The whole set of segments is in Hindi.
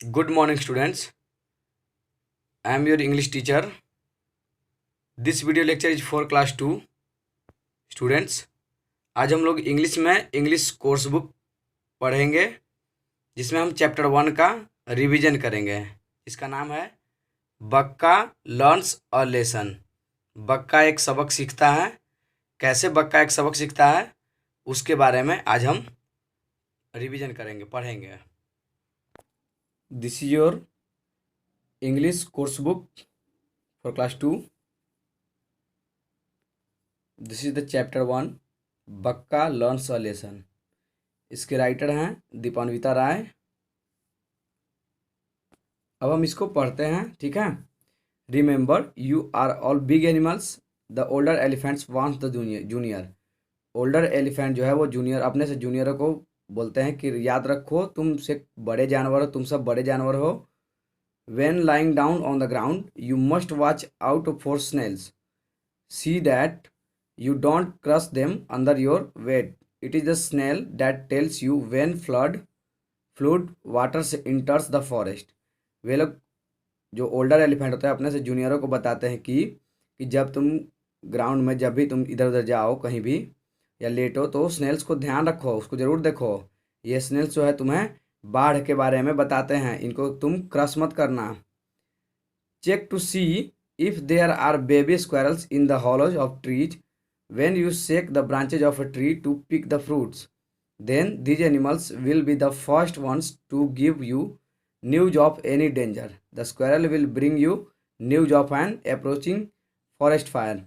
Good morning, students. I am your English teacher. This video lecture is for class 2 students. आज हम लोग इंग्लिश में इंग्लिश कोर्स बुक पढ़ेंगे जिसमें हम चैप्टर 1 का रिवीजन करेंगे। इसका नाम है बक्का लर्न्स अ लेसन। बक्का एक सबक सीखता है। कैसे बक्का एक सबक सीखता है उसके बारे में आज हम रिवीजन करेंगे, पढ़ेंगे। This is your English course book for class 2। This is the chapter 1 बक्का लर्न्स अ लेसन। इसके राइटर हैं दीपान्विता राय। अब हम इसको पढ़ते हैं, ठीक है। Remember you are all big animals, the older elephants wants the junior. Older elephant जो है वो जूनियर अपने से जूनियरों को बोलते हैं कि याद रखो तुमसे बड़े जानवर हो, तुम सब बड़े जानवर हो। When lying down on the ground you must watch out for snails, see that you don't crush them under your weight. It is the snail that tells you when flood waters enters the forest. वे लोग जो ओल्डर एलिफेंट होता है अपने से जूनियरों को बताते हैं कि जब तुम ग्राउंड में जब भी तुम इधर उधर जाओ कहीं भी या लेटो तो स्नेल्स को ध्यान रखो, उसको ज़रूर देखो। ये स्नेल्स जो है तुम्हें बाढ़ के बारे में बताते हैं, इनको तुम क्रश मत करना। Check to see if there are baby squirrels in the hollows of trees. When you shake the branches of a tree to pick the fruits, then these animals will be the first ones to give you news of any danger. The squirrel will bring you news of an approaching forest fire.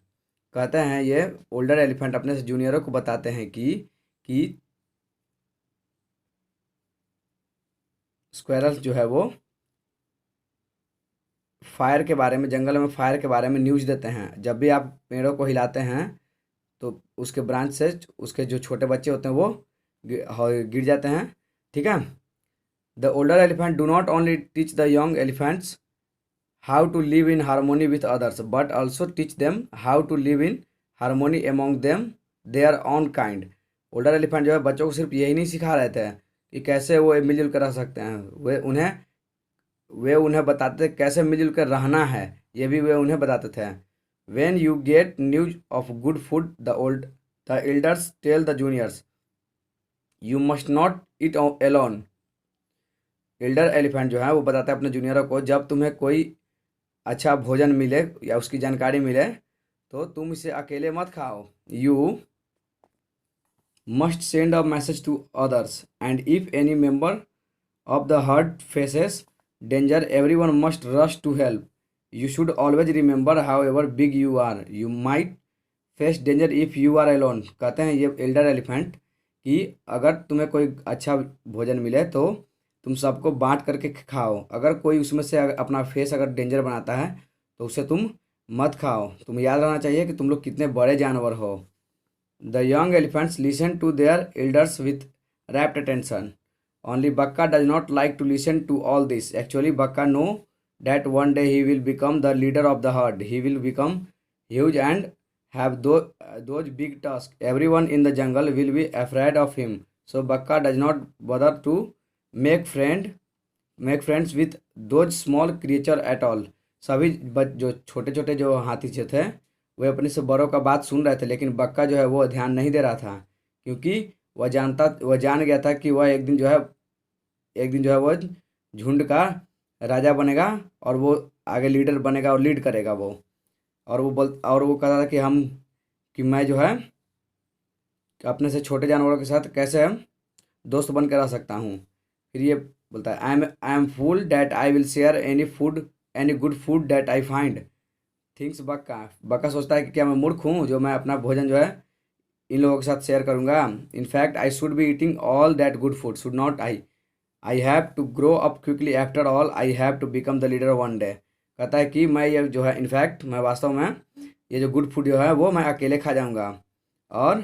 कहते हैं ये ओल्डर एलिफेंट अपने से जूनियरों को बताते हैं कि स्क्वायरल्स जो है वो फायर के बारे में, जंगल में फायर के बारे में न्यूज़ देते हैं। जब भी आप पेड़ों को हिलाते हैं तो उसके ब्रांच से उसके जो छोटे बच्चे होते हैं वो गिर जाते हैं, ठीक है। The older elephant do not only teach the young elephants how to live in harmony with others but also teach them how to live in harmony among them their own kind. Older elephant जो है बच्चों को सिर्फ यही नहीं सिखा रहे थे कि कैसे वो मिलजुल कर रह सकते हैं, वे उन्हें बताते थे कैसे मिलजुल कर रहना है, ये भी वे उन्हें बताते थे। When you get news of good food, the elders tell the juniors, you must not eat alone. Elder elephant जो है वो बताता है अपने जूनियरों को जब तुम्हें कोई अच्छा भोजन मिले या उसकी जानकारी मिले तो तुम इसे अकेले मत खाओ। You must send a message to others and if any member of the herd faces danger everyone must rush to help. You should always remember however big you are, you might face danger if you are alone. कहते हैं ये एल्डर एलिफेंट कि अगर तुम्हें कोई अच्छा भोजन मिले तो तुम सबको बांट करके खाओ। अगर कोई उसमें से अपना फेस अगर डेंजर बनाता है तो उसे तुम मत खाओ। तुम याद रखना चाहिए कि तुम लोग कितने बड़े जानवर हो। The young elephants listen to their elders with rapt attention. Only Bakka does not like to listen to all this. Actually Bakka no that one day he will become the leader of the herd. He will become huge and have those big tusks. Everyone in the jungle will be afraid of him. So Bakka does not bother to make friends with those small creature at all. सभी जो छोटे छोटे जो हाथी जो थे वे अपने से बड़ों का बात सुन रहे थे, लेकिन बक्का जो है वो ध्यान नहीं दे रहा था क्योंकि वह जान गया था कि वह एक दिन जो है वो झुंड का राजा बनेगा और वो आगे लीडर बनेगा और लीड करेगा वो। और वो कहता था कि मैं जो है अपने से छोटे जानवरों के साथ कैसे दोस्त बन कर रह सकता हूँ। फिर ये बोलता है I am fool that I will share any good food that I find things Bakka सोचता है कि क्या मैं मूर्ख हूँ जो मैं अपना भोजन जो है इन लोगों के साथ शेयर करूँगा। In fact I should be eating all that good food, should not I have to grow up quickly after all I have to become the leader one day. कहता है कि मैं ये जो है इनफैक्ट मैं वास्तव में ये जो गुड फूड जो है वो मैं अकेले खा जाऊंगा और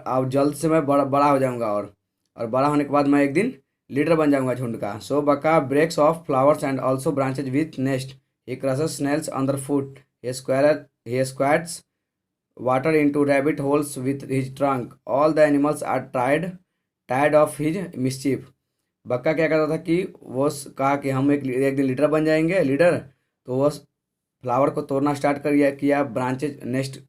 अब जल्द से मैं बड़ा हो जाऊंगा और बड़ा होने के बाद मैं एक दिन लीडर बन जाऊंगा झुंड का। So Bakka breaks of flowers and also branches with nest, he crushes snails under foot, he squirts water into rabbit holes with his trunk. All the animals are tired of his mischief. बक्का क्या करता था कि वो कहा कि हम एक दिन लीडर बन जाएंगे लीडर। तो वो फ्लावर को तोड़ना स्टार्ट कर किया ब्रांचेज नेक्स्ट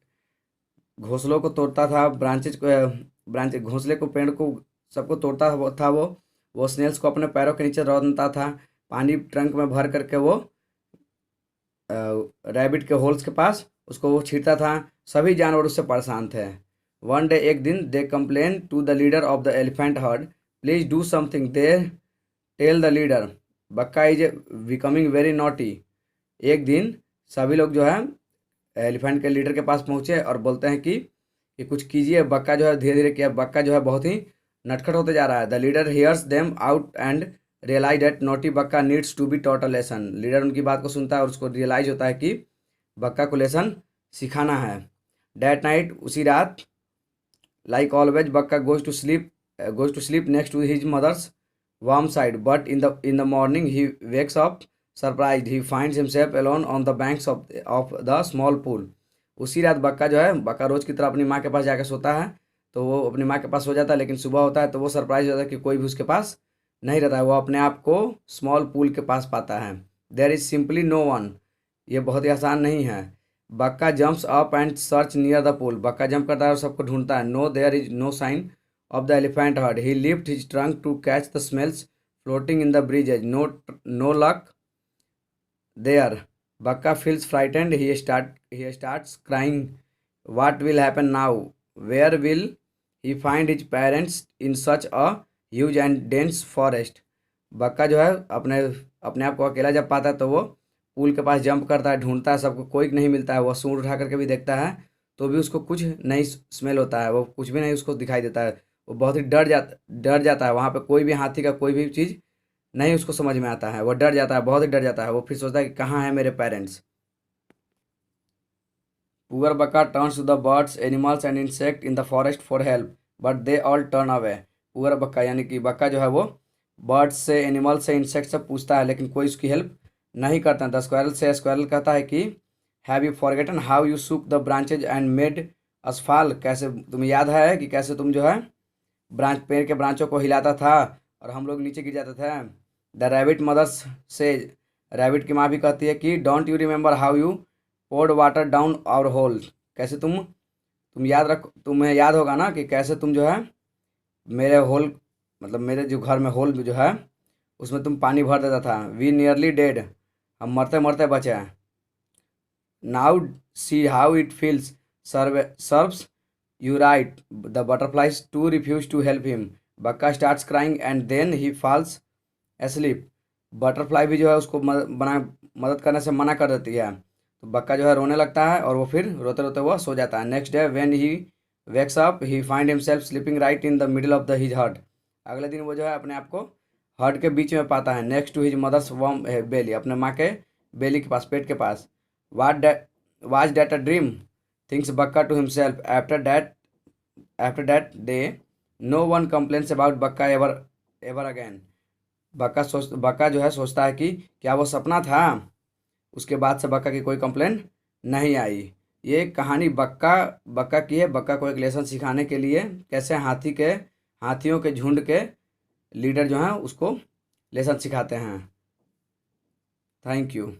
घोंसलों को तोड़ता था, ब्रांच घोंसले को पेड़ को सबको तोड़ता था वो स्नेल्स को अपने पैरों के नीचे रौंदता था, पानी ट्रंक में भर करके वो रैबिट के होल्स के पास उसको वो छींटता था। सभी जानवर उससे परेशान थे। वन डे एक दिन they complain to the leader of the elephant herd, please do something. They tell the leader Bakka is becoming very naughty. एक दिन सभी लोग जो है एलिफेंट के लीडर के पास पहुंचे और बोलते हैं कि कुछ कीजिए, बक्का जो है धीरे धीरे किया, बक्का जो है बहुत ही नटखट होते जा रहा है। The leader hears them out and realize that naughty Bakka needs to be taught a lesson. Leader उनकी बात को सुनता है और उसको रियलाइज होता है कि बक्का को लेसन सिखाना है। डैट नाइट उसी रात like always Bakka goes to sleep next to his mother's warm side, but in the morning he wakes up surprise, he finds himself alone on the banks of the small pool. उसी रात बक्का जो है, बक्का रोज की तरह अपनी माँ के पास जाकर सोता है। तो वो अपनी माँ के पास सो जाता है, लेकिन सुबह होता है तो वो सरप्राइज होता है कि कोई भी उसके पास नहीं रहता है। वो अपने आप को स्मॉल पूल के पास पाता है। There is simply no one. ये बहुत ही आसान नहीं है। Bakka jumps up and search near the pool. Bakka जंप करता है और सबको ढूंढता है। No there is no sign of the elephant herd. He lift his trunk to catch the smells floating in the breezes. No luck there. Bakka feels frightened. He starts crying. What will happen now? Where will he find his parents in such a huge and dense forest? बक्का जो है अपने अपने आप को अकेला जब पाता है तो वो पुल के पास जंप करता है, ढूंढता है, सबको कोई नहीं मिलता है। वो सूंड उठा करके भी देखता है तो भी उसको कुछ नहीं स्मेल होता है, वो कुछ भी नहीं उसको दिखाई देता है। वो बहुत ही डर जाता है। वहाँ पे कोई भी हाथी का कोई भी चीज़ नहीं उसको समझ में आता है। वो डर जाता है, बहुत ही डर जाता है। वो फिर सोचता है कि कहाँ है मेरे parents. Poor Bakka turns to the birds animals and insect in the forest for help, but they all turn away. Poor Bakka यानी कि बक्का जो है वो बर्ड्स से, एनिमल्स से, इंसेक्ट से पूछता है, लेकिन कोई उसकी हेल्प नहीं करता। द स्क्वायरल से स्क्वायरल कहता है कि have you forgotten how you shook the branches and made us fall. कैसे तुम्हें याद है कि कैसे तुम जो है पेड़ के ब्रांचों को हिलाता था और हम लोग नीचे गिर जाते थे। द रैबिट मदर्स से रैबिट की माँ भी कहती है कि don't you remember how you poured water down our hole. कैसे तुम्हें याद होगा ना कि कैसे तुम जो है मेरे होल, मतलब मेरे जो घर में होल जो है उसमें तुम पानी भर देता था। We nearly dead. हम मरते मरते बचे हैं। Now see how it feels serves you right. The butterflies to refuse to help him. Bakka starts crying and then he falls asleep. Butterfly भी जो है उसको मदद करने से मना कर देती है। तो बक्का जो है रोने लगता है और वो फिर रोते रोते वो सो जाता है। Next day when he wakes up he find himself sleeping right in the middle of the his herd. अगले दिन वो जो है अपने आप को हर्ट के बीच में पाता है, next to his mother's warm belly, अपने माँ के बेली के पास, पेट के पास। Was that a dream thinks Bakka to himself. After that day no one complains about Bakka ever again. Bakka जो है सोचता है कि क्या वो सपना था। उसके बाद से बक्का की कोई कंप्लेन नहीं आई। ये कहानी बक्का की है। बक्का को एक लेसन सिखाने के लिए कैसे हाथियों के झुंड के लीडर जो हैं उसको लेसन सिखाते हैं। Thank you.